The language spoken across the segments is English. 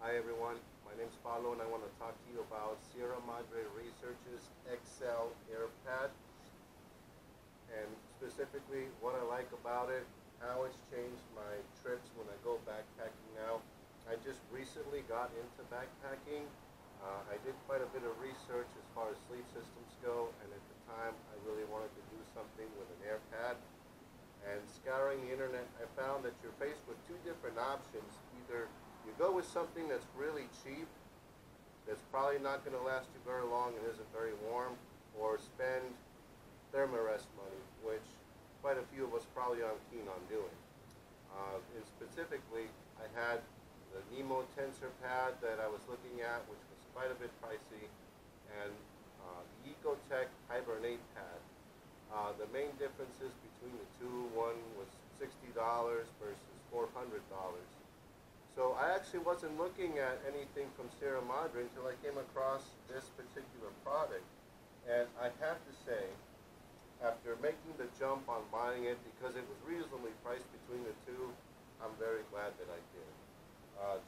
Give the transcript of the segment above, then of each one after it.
Hi everyone, my name is Paulo and I want to talk to you about Sierra Madre Research's XL AirPad, and specifically what I like about it, how it's changed my trips when I go backpacking now. I just recently got into backpacking. I did quite a bit of research as far as sleep systems go, and at the time I really wanted to do something with an AirPad. And scouring the internet, I found that you're faced with two different options. Either you go with something that's really cheap, that's probably not going to last you very long and isn't very warm, or spend thermarest money, which quite a few of us probably aren't keen on doing. And specifically, I had the Nemo Tensor pad that I was looking at, which was quite a bit pricey, and the Ecotech Hibernate pad. The main differences between the two, one was $60 versus $400. So I actually wasn't looking at anything from Sierra Madre until I came across this particular product. And I have to say, after making the jump on buying it, because it was reasonably priced between the two, I'm very glad that I did.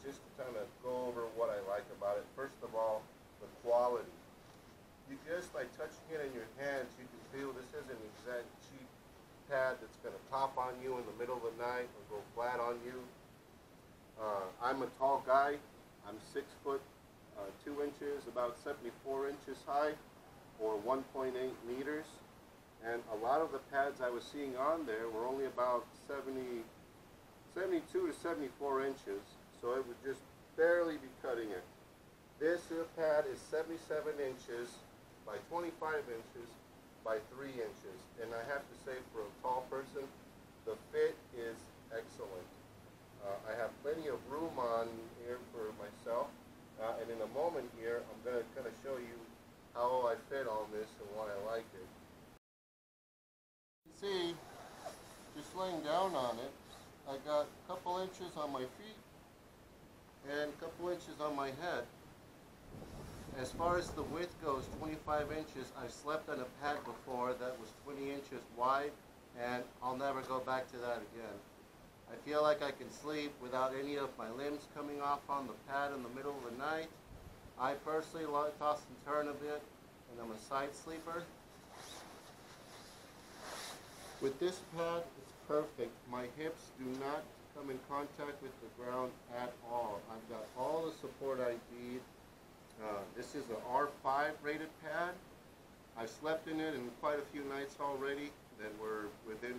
Just to kind of go over what I like about it. First of all, the quality. You just, by touching it in your hands, you can feel this isn't an exact cheap pad that's going to pop on you in the middle of the night or go flat on you. I'm a tall guy. I'm 6 foot 2 inches, about 74 inches high, or 1.8 meters. And a lot of the pads I was seeing on there were only about 72 to 74 inches, so it would just barely be cutting it. This pad is 77 inches by 25 inches by 3 inches, and I have to say, for a tall person, the fit is excellent. I have plenty of room on here for myself, and in a moment here, I'm going to kind of show you how I fit on this and why I like it. You can see, just laying down on it, I got a couple inches on my feet and a couple inches on my head. As far as the width goes, 25 inches. I've slept on a pad before that was 20 inches wide, and I'll never go back to that again. I feel like I can sleep without any of my limbs coming off on the pad in the middle of the night. I personally like toss and turn a bit, and I'm a side sleeper. With this pad, it's perfect. My hips do not come in contact with the ground at all. I've got all the support I need. This is an R5 rated pad. I've slept in it in quite a few nights already that were within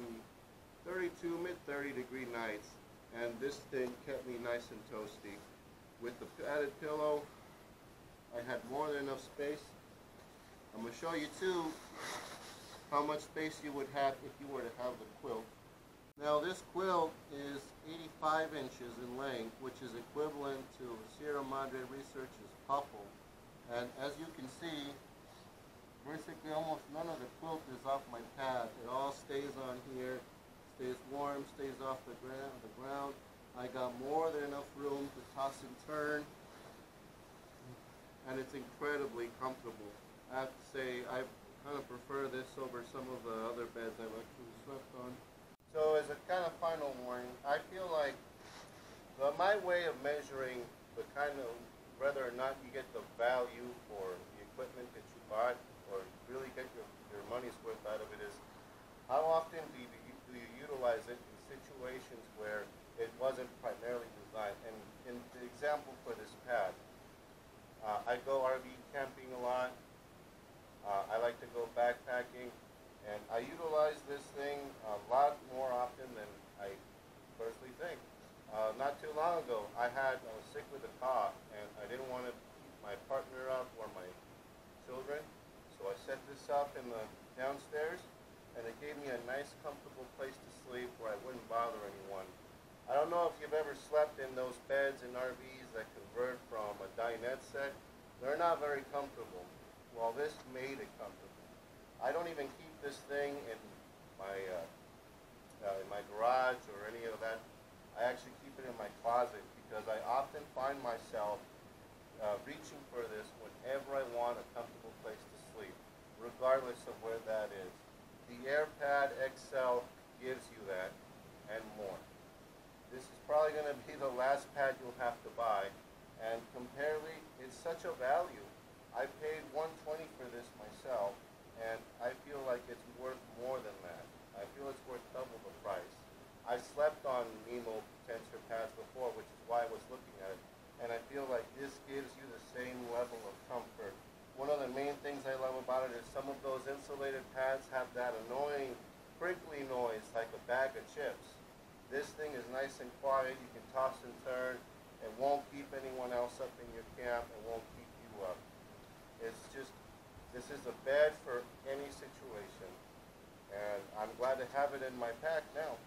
32, mid-30 degree nights, and this thing kept me nice and toasty. With the padded pillow, I had more than enough space. I'm going to show you too how much space you would have if you were to have the quilt. Now this quilt is 85 inches in length, which is equivalent to Sierra Madre Research's puffle. And as you can see, basically almost none of the quilt is off my pad. It all stays on here, stays warm, stays off the ground. I got more than enough room to toss and turn, and it's incredibly comfortable. I have to say, I kind of prefer this over some of the other beds I've actually slept on. So as a kind of final warning, I feel like my way of measuring the kind of whether or not you get the value for the equipment that you bought, or really get your money's worth out of it, is how often do you utilize it in situations where it wasn't primarily designed. And in the example for this pad, I go RV camping a lot. I like to go backpacking, and I utilize this thing a lot more often than I personally think. Not too long ago, I was sick with a cough, and I didn't want to keep my partner up or my children, so I set this up in the downstairs, and it gave me a nice, comfortable place to sleep where I wouldn't bother anyone. I don't know if you've ever slept in those beds in RVs that convert from a dinette set. They're not very comfortable. Well, this made it comfortable. I don't even keep this thing in my garage or any of that. I actually keep it in my closet because I often find myself reaching for this whenever I want a comfortable place to sleep, regardless of where that is. The AirPad XL gives you that and more. This is probably going to be the last pad you'll have to buy, and quiet, you can toss and turn. It won't keep anyone else up in your camp. It won't keep you up. It's just, this is a bed for any situation. And I'm glad to have it in my pack now.